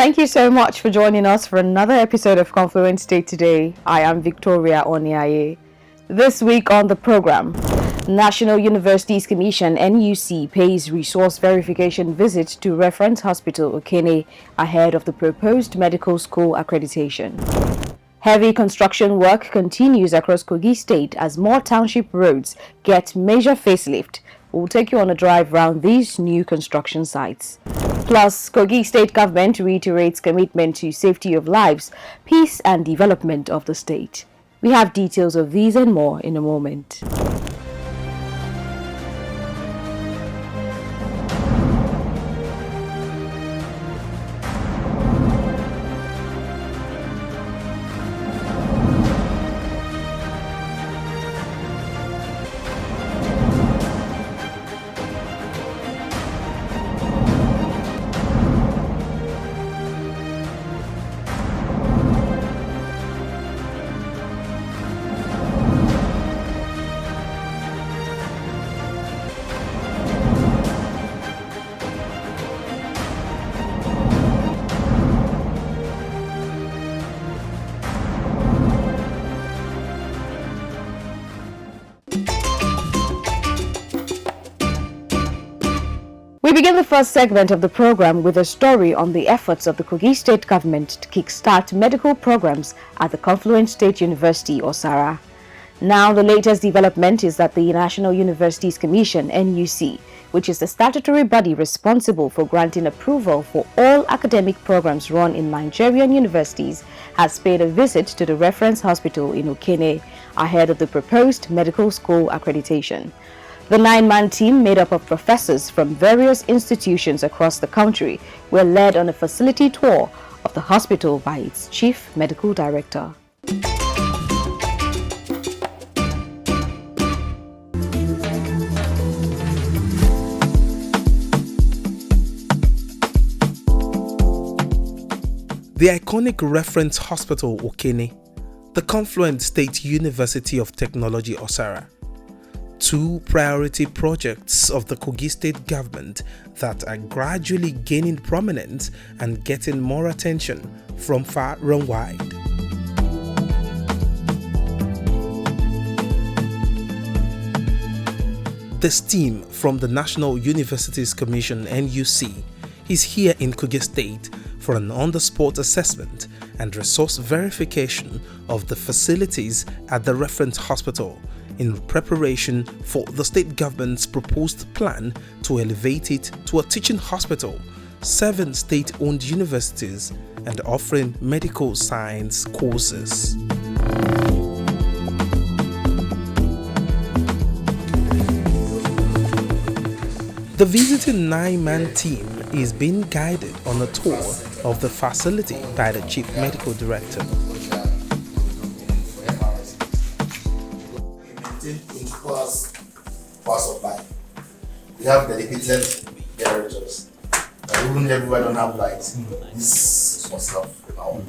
Thank you so much for joining us for another episode of Confluence Day today. I am Victoria Oniaye. This week on the program, National Universities Commission NUC pays resource verification visit to Reference Hospital Okene ahead of the proposed medical school accreditation. Heavy construction work continues across Kogi State as more township roads get major facelift. We'll take you on a drive around these new construction sites. Plus, Kogi State government reiterates commitment to safety of lives, peace and development of the state. We have details of these and more in a moment. We begin the first segment of the program with a story on the efforts of the Kogi State government to kickstart medical programs at the Confluence State University, Osara. Now, the latest development is that the National Universities Commission, NUC, which is the statutory body responsible for granting approval for all academic programs run in Nigerian universities, has paid a visit to the Reference Hospital in Okene ahead of the proposed medical school accreditation. The 9-man team, made up of professors from various institutions across the country, were led on a facility tour of the hospital by its chief medical director. The iconic Reference Hospital Okene, the Confluence State University of Technology Osara, two priority projects of the Kogi State government that are gradually gaining prominence and getting more attention from far and wide. This team from the National Universities Commission NUC is here in Kogi State for an on-the-spot assessment and resource verification of the facilities at the Reference Hospital in preparation for the state government's proposed plan to elevate it to a teaching hospital, 7 state-owned universities, and offering medical science courses. The visiting 9-man team is being guided on a tour of the facility by the Chief Medical Director. Power supply. We have dedicated generators. Even everywhere don't have lights. This was self-power.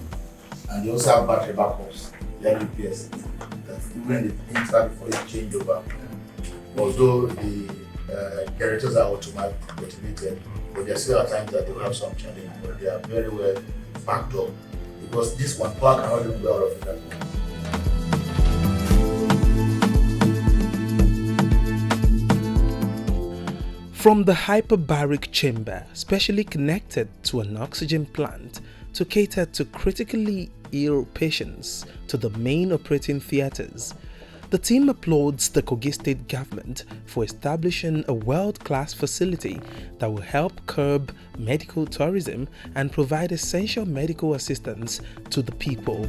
And they also have battery backups. They have repairs. That even the inside before you change over. Although the generators are automated, but there still are times that they will have some challenge, but they are very well backed up. Because this one power cannot even go out of that. From the hyperbaric chamber, specially connected to an oxygen plant to cater to critically ill patients, to the main operating theatres, the team applauds the Kogi State government for establishing a world-class facility that will help curb medical tourism and provide essential medical assistance to the people.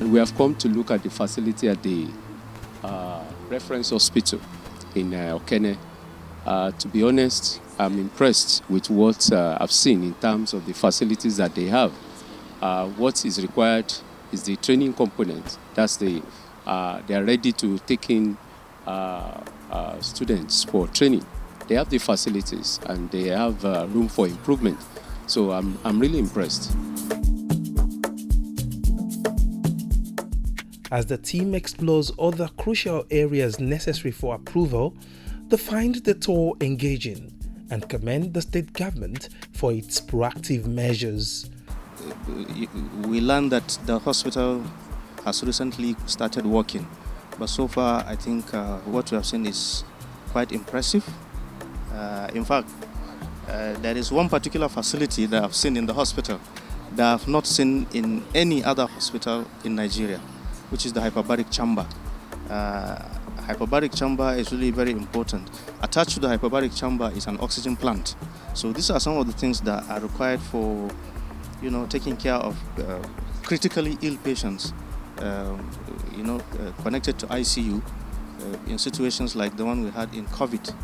We have come to look at the facility at the Reference Hospital in Okene. To be honest, I'm impressed with what I've seen in terms of the facilities that they have. What is required is the training component. That's they are ready to take in students for training. They have the facilities and they have room for improvement. So I'm really impressed. As the team explores other crucial areas necessary for approval, They find the tour engaging and commend the state government for its proactive measures. We learned that the hospital has recently started working, but so far I think what we have seen is quite impressive. In fact, there is one particular facility that I've seen in the hospital that I've not seen in any other hospital in Nigeria, which is the hyperbaric chamber. Hyperbaric chamber is really very important. Attached to the hyperbaric chamber is an oxygen plant. So these are some of the things that are required for, taking care of critically ill patients, connected to ICU in situations like the one we had in COVID.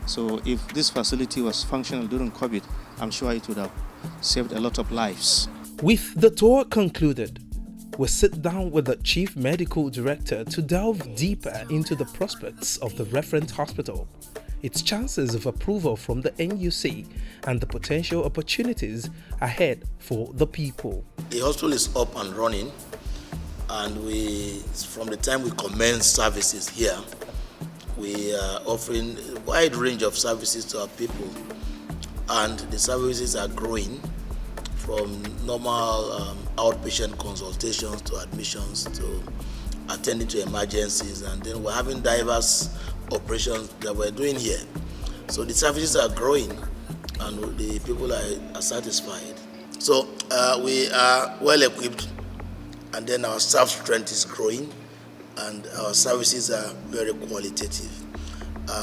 So if this facility was functional during COVID, I'm sure it would have saved a lot of lives. With the tour concluded, we sit down with the Chief Medical Director to delve deeper into the prospects of the Reference Hospital, its chances of approval from the NUC, and the potential opportunities ahead for the people. The hospital is up and running, and from the time we commenced services here, we are offering a wide range of services to our people, and the services are growing from normal outpatient consultations to admissions to attending to emergencies, and then we're having diverse operations that we're doing here. So the services are growing and the people are satisfied. So we are well equipped, and then our staff strength is growing and our services are very qualitative.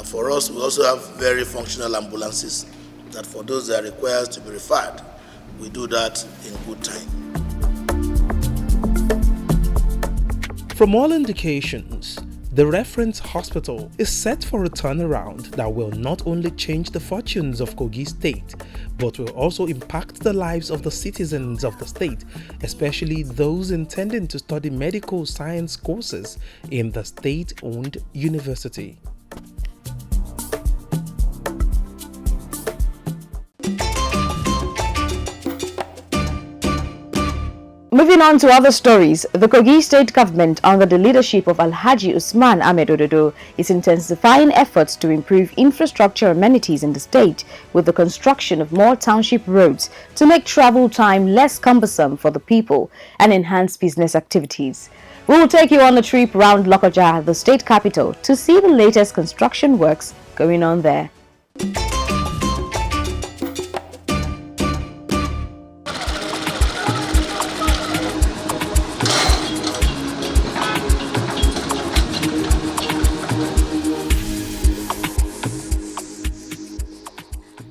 For us, we also have very functional ambulances that for those that require to be referred, we do that in good time. From all indications, the Reference Hospital is set for a turnaround that will not only change the fortunes of Kogi State, but will also impact the lives of the citizens of the state, especially those intending to study medical science courses in the state-owned university. Moving on to other stories, the Kogi State government, under the leadership of Alhaji Usman Ahmed Ododo, is intensifying efforts to improve infrastructure amenities in the state with the construction of more township roads to make travel time less cumbersome for the people and enhance business activities. We will take you on a trip around Lokoja, the state capital, to see the latest construction works going on there.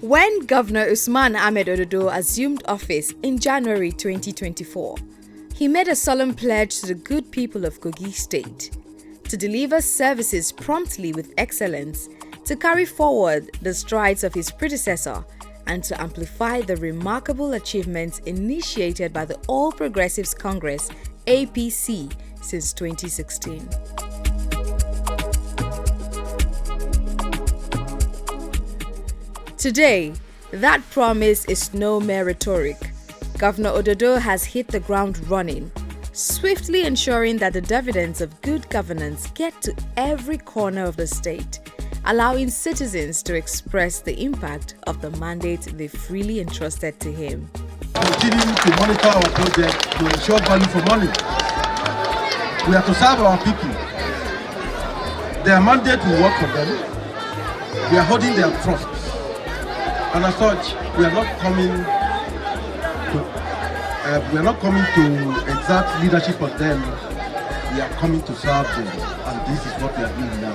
When Governor Usman Ahmed Ododo assumed office in January 2024, he made a solemn pledge to the good people of Kogi State to deliver services promptly with excellence, to carry forward the strides of his predecessor, and to amplify the remarkable achievements initiated by the All Progressives Congress (APC) since 2016. Today, that promise is no mere rhetoric. Governor Ododo has hit the ground running, swiftly ensuring that the dividends of good governance get to every corner of the state, allowing citizens to express the impact of the mandate they freely entrusted to him. Continuing to monitor our project to ensure value for money. We are to serve our people. Their mandate will work for them. We are holding their trust. And as such, we are not coming to exert leadership on them. We are coming to serve them, and this is what we are doing now.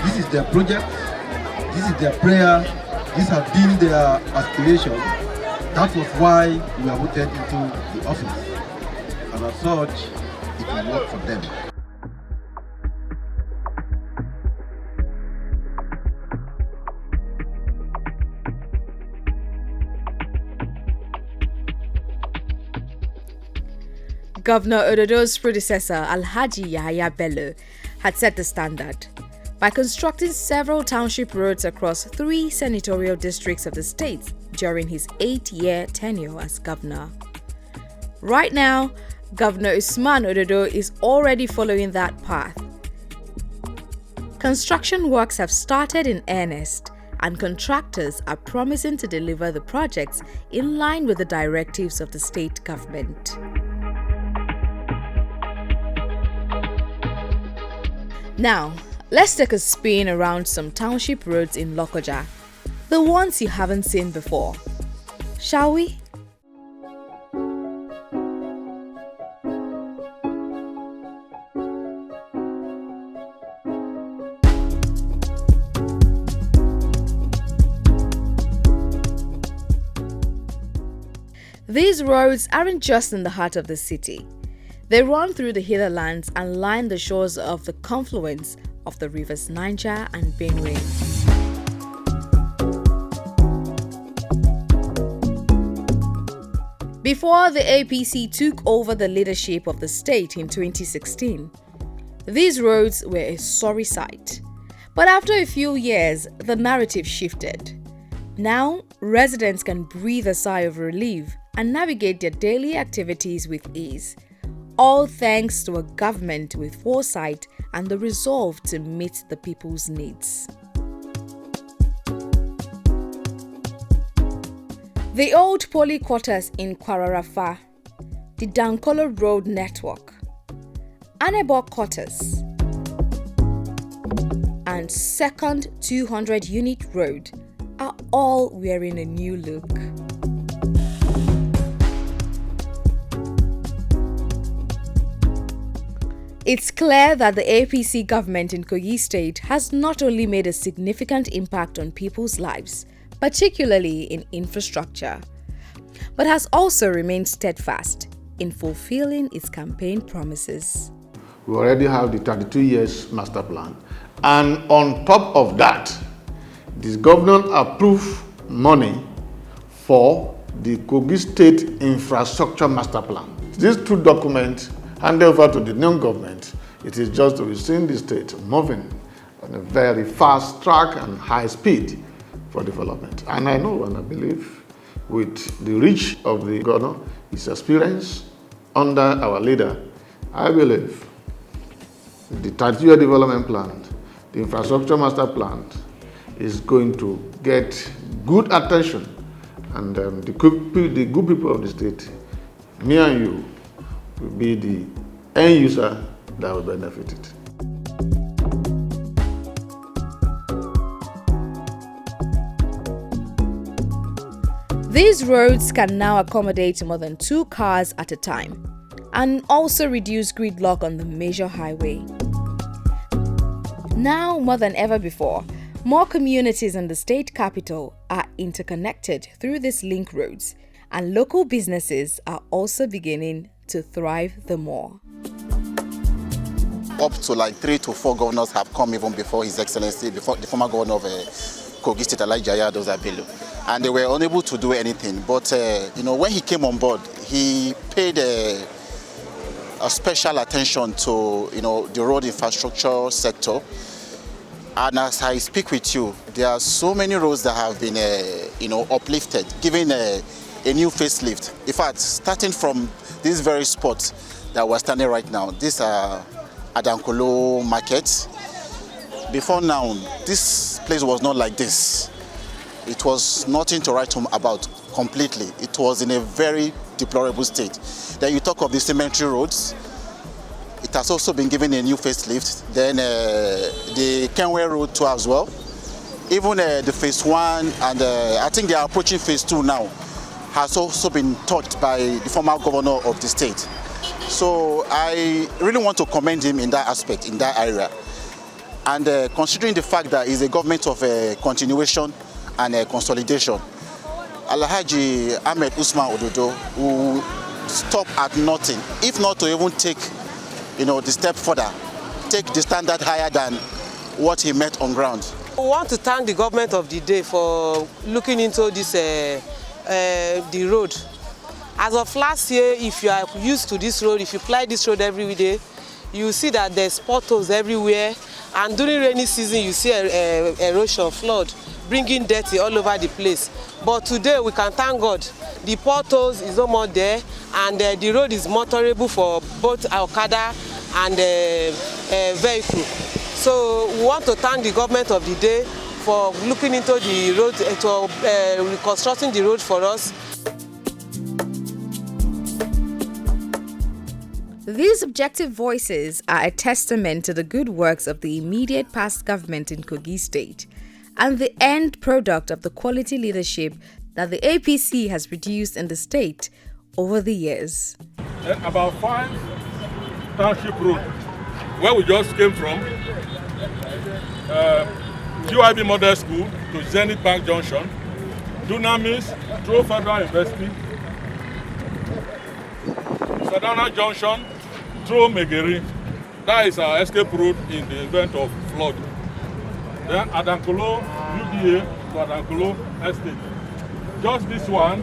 This is their project. This is their prayer. This has been their aspiration. That was why we are voted into the office, and as such, it will work for them. Governor Ododo's predecessor, Alhaji Yahaya Bello, had set the standard by constructing several township roads across 3 senatorial districts of the state during his 8-year tenure as governor. Right now, Governor Usman Ododo is already following that path. Construction works have started in earnest, and contractors are promising to deliver the projects in line with the directives of the state government. Now, let's take a spin around some township roads in Lokoja, the ones you haven't seen before. Shall we? These roads aren't just in the heart of the city. They run through the hinterlands and line the shores of the confluence of the rivers Niger and Benue. Before the APC took over the leadership of the state in 2016, these roads were a sorry sight. But after a few years, the narrative shifted. Now, residents can breathe a sigh of relief and navigate their daily activities with ease, all thanks to a government with foresight and the resolve to meet the people's needs. The old poly quarters in Kwararafa, the Dankolo Road Network, Anebo Quarters, and second 200-unit road are all wearing a new look. It's clear that the APC government in Kogi State has not only made a significant impact on people's lives, particularly in infrastructure, but has also remained steadfast in fulfilling its campaign promises. We already have the 32 years master plan, and on top of that, this government approved money for the Kogi State Infrastructure Master Plan. These two documents handed over to the new government. It is just to be seen the state moving on a very fast track and high speed for development. And I know and I believe with the reach of the governor, his experience under our leader, I believe the 30-year development plan, the infrastructure master plan, is going to get good attention, and the good people of the state, me and you, will be the end user that will benefit it. These roads can now accommodate more than 2 cars at a time and also reduce gridlock on the major highway. Now more than ever before, more communities in the state capital are interconnected through these link roads, and local businesses are also beginning to thrive the more. Up to like 3 to 4 governors have come even before His Excellency, before the former governor of Kogi State, Elijah Dozabelu, and they were unable to do anything. But when he came on board, he paid a special attention to the road infrastructure sector. And as I speak with you, there are so many roads that have been uplifted, given a new facelift. In fact, starting from this very spot that we're standing right now, this Adankolo market. Before now, this place was not like this. It was nothing to write home about completely. It was in a very deplorable state. Then you talk of the cemetery roads. It has also been given a new facelift. Then the Kenway Road too as well. Even the phase 1 and I think they are approaching phase 2 now, has also been touched by the former governor of the state. So I really want to commend him in that aspect, in that area. And considering the fact that he's a government of continuation and consolidation, Alhaji Ahmed Usman Ododo will stop at nothing, if not to even take the step further, take the standard higher than what he met on ground. We want to thank the government of the day for looking into this the road. As of last year, if you are used to this road, if you fly this road every day, you see that there's potholes everywhere, and during rainy season you see erosion, flood, bringing dirty all over the place. But today we can thank God, the potholes is no more there, and the road is motorable for both Okada and vehicle. So we want to thank the government of the day for looking into the road, reconstructing the road for us. These objective voices are a testament to the good works of the immediate past government in Kogi State and the end product of the quality leadership that the APC has produced in the state over the years. And about 5 township roads, where we just came from, QIB Model School to Zenith Bank Junction, Dunamis through Federal University, Sadana Junction through Megeri. That is our escape route in the event of flood. Then Adankolo, UDA to Adankolo Estate. Just this one,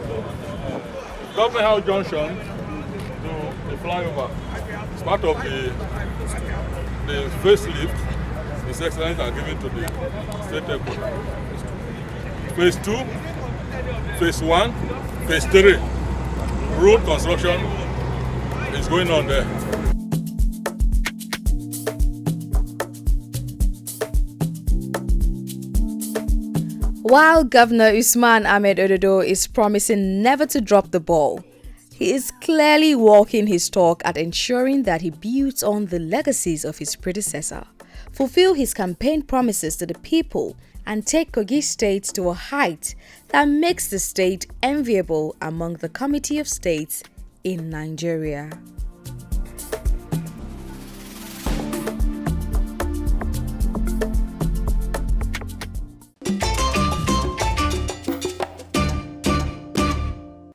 Government House Junction to the flyover. It's part of the facelift His Excellency are giving to the State Airport. Phase 2, Phase 1, Phase 3. Road construction is going on there. While Governor Usman Ahmed Ododo is promising never to drop the ball, he is clearly walking his talk at ensuring that he builds on the legacies of his predecessor, fulfill his campaign promises to the people, and take Kogi State to a height that makes the state enviable among the Committee of States in Nigeria.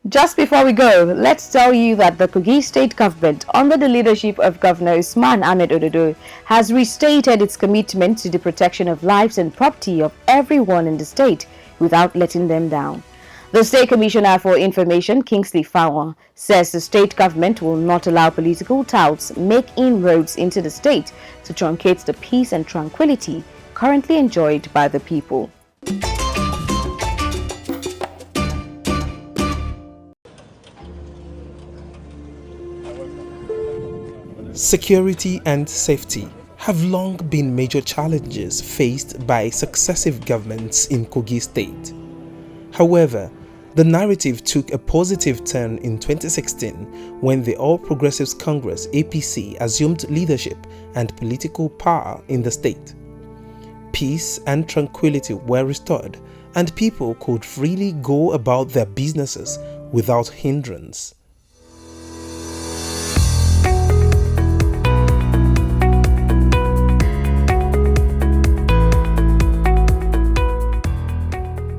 Just before we go, let's tell you that the Kogi State government, under the leadership of Governor Usman Ahmed Ododo, has restated its commitment to the protection of lives and property of everyone in the state without letting them down. The State Commissioner for Information, Kingsley Fowler, says the state government will not allow political touts make inroads into the state to truncate the peace and tranquility currently enjoyed by the people. Security and safety have long been major challenges faced by successive governments in Kogi State. However, the narrative took a positive turn in 2016 when the All Progressives Congress (APC) assumed leadership and political power in the state. Peace and tranquility were restored, and people could freely go about their businesses without hindrance.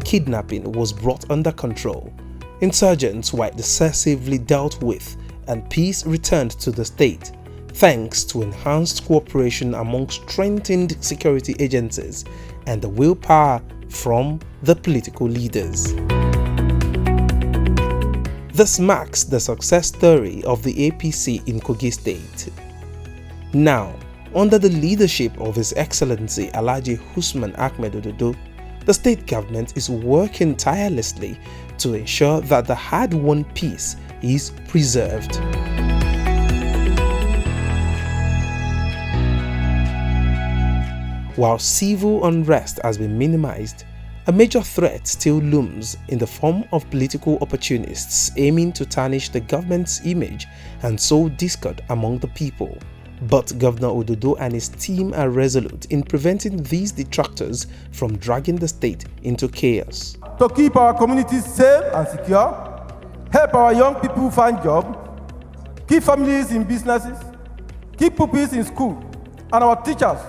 Kidnapping was brought under control, insurgents were decisively dealt with, and peace returned to the state thanks to enhanced cooperation among strengthened security agencies and the willpower from the political leaders. This marks the success story of the APC in Kogi State. Now, under the leadership of His Excellency Alhaji Usman Ahmed Ododo, the state government is working tirelessly to ensure that the hard-won peace is preserved. While civil unrest has been minimized, a major threat still looms in the form of political opportunists aiming to tarnish the government's image and sow discord among the people. But Governor Ododo and his team are resolute in preventing these detractors from dragging the state into chaos. To keep our communities safe and secure, help our young people find jobs, keep families in businesses, keep pupils in school, and our teachers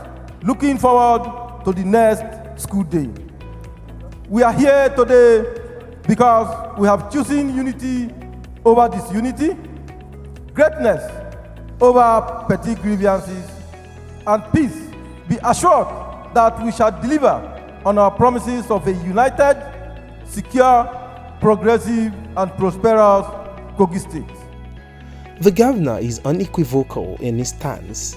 looking forward to the next school day. We are here today because we have chosen unity over disunity, greatness over petty grievances, and peace. Be assured that we shall deliver on our promises of a united, secure, progressive, and prosperous Kogi State. The governor is unequivocal in his stance.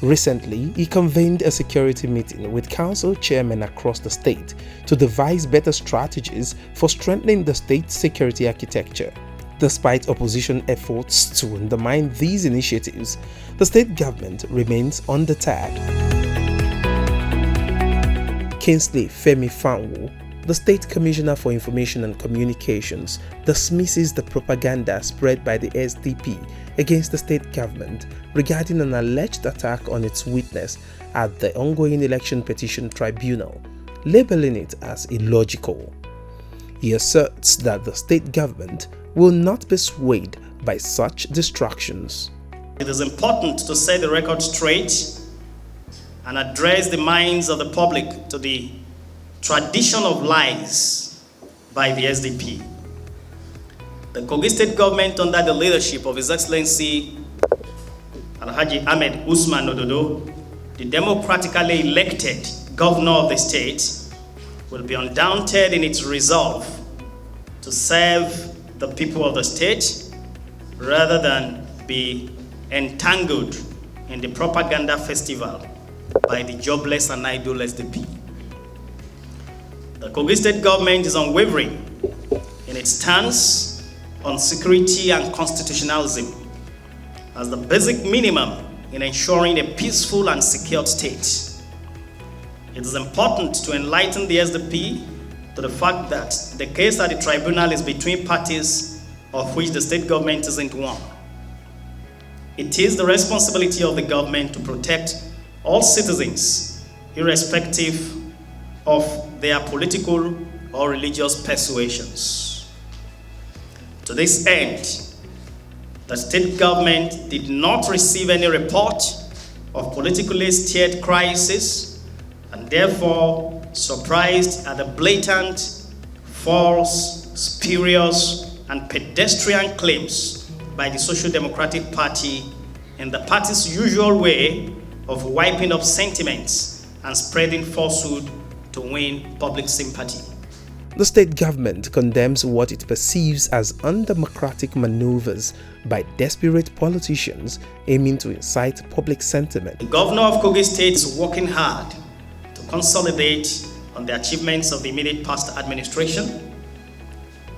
Recently, he convened a security meeting with council chairmen across the state to devise better strategies for strengthening the state's security architecture. Despite opposition efforts to undermine these initiatives, the state government remains undeterred. Kingsley Femi Fanwo, the State Commissioner for Information and Communications, dismisses the propaganda spread by the SDP against the state government regarding an alleged attack on its witness at the ongoing election petition tribunal, labeling it as illogical. He asserts that the state government will not be swayed by such distractions. It is important to set the record straight and address the minds of the public to the tradition of lies by the SDP. The Kogi State government, under the leadership of His Excellency Alhaji Ahmed Usman Ododo, the democratically elected governor of the state, will be undaunted in its resolve to serve the people of the state rather than be entangled in the propaganda festival by the jobless and idle SDP. The Kogi State government is unwavering in its stance on security and constitutionalism as the basic minimum in ensuring a peaceful and secure state. It is important to enlighten the SDP to the fact that the case at the tribunal is between parties of which the state government isn't one. It is the responsibility of the government to protect all citizens, irrespective of their political or religious persuasions. To this end, the state government did not receive any report of politically steered crisis and therefore surprised at the blatant, false, spurious, and pedestrian claims by the Social Democratic Party in the party's usual way of wiping up sentiments and spreading falsehood to win public sympathy. The state government condemns what it perceives as undemocratic maneuvers by desperate politicians aiming to incite public sentiment. The governor of Kogi State is working hard to consolidate on the achievements of the immediate past administration.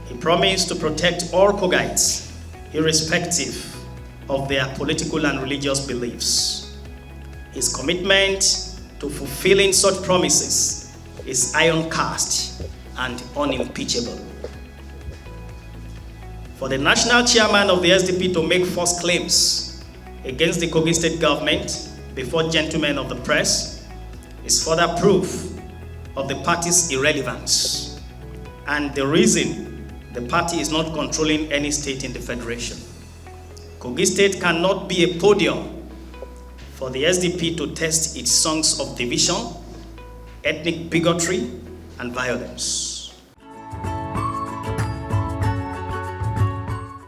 He promised to protect all Kogites, irrespective of their political and religious beliefs. His commitment to fulfilling such promises is iron-cast and unimpeachable. For the national chairman of the SDP to make false claims against the Kogi State government before gentlemen of the press is further proof of the party's irrelevance and the reason the party is not controlling any state in the federation. Kogi State cannot be a podium for the SDP to test its songs of division, ethnic bigotry, and violence.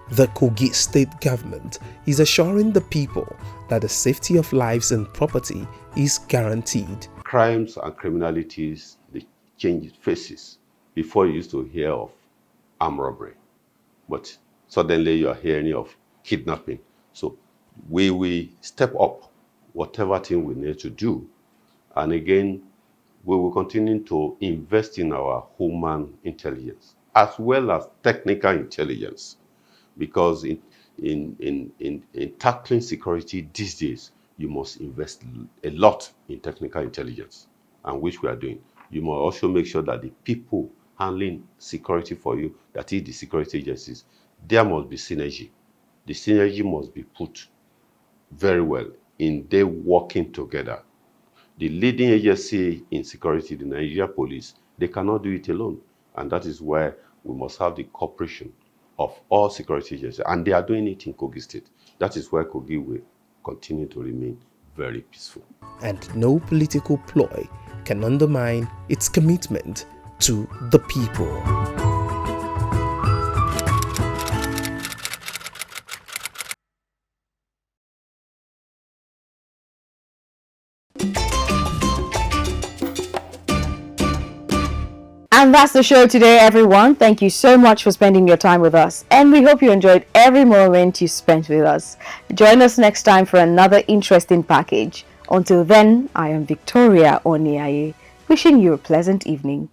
The Kogi State government is assuring the people that the safety of lives and property is guaranteed. Crimes and criminalities, they change faces. Before you used to hear of armed robbery, but suddenly you are hearing of kidnapping. So we will step up whatever thing we need to do. And again, we will continue to invest in our human intelligence as well as technical intelligence, because in tackling security these days, you must invest a lot in technical intelligence, and which we are doing. You must also make sure that the people handling security for you, that is the security agencies, there must be synergy. The synergy must be put very well in they working together. The leading agency in security, the Nigeria Police, they cannot do it alone. And that is where we must have the cooperation of all security agencies. And they are doing it in Kogi State. That is where Kogi will continue to remain very peaceful. And no political ploy can undermine its commitment to the people. And that's the show today, everyone. Thank you so much for spending your time with us, and we hope you enjoyed every moment you spent with us. Join us next time for another interesting package. Until then, I am Victoria Oniaye, wishing you a pleasant evening.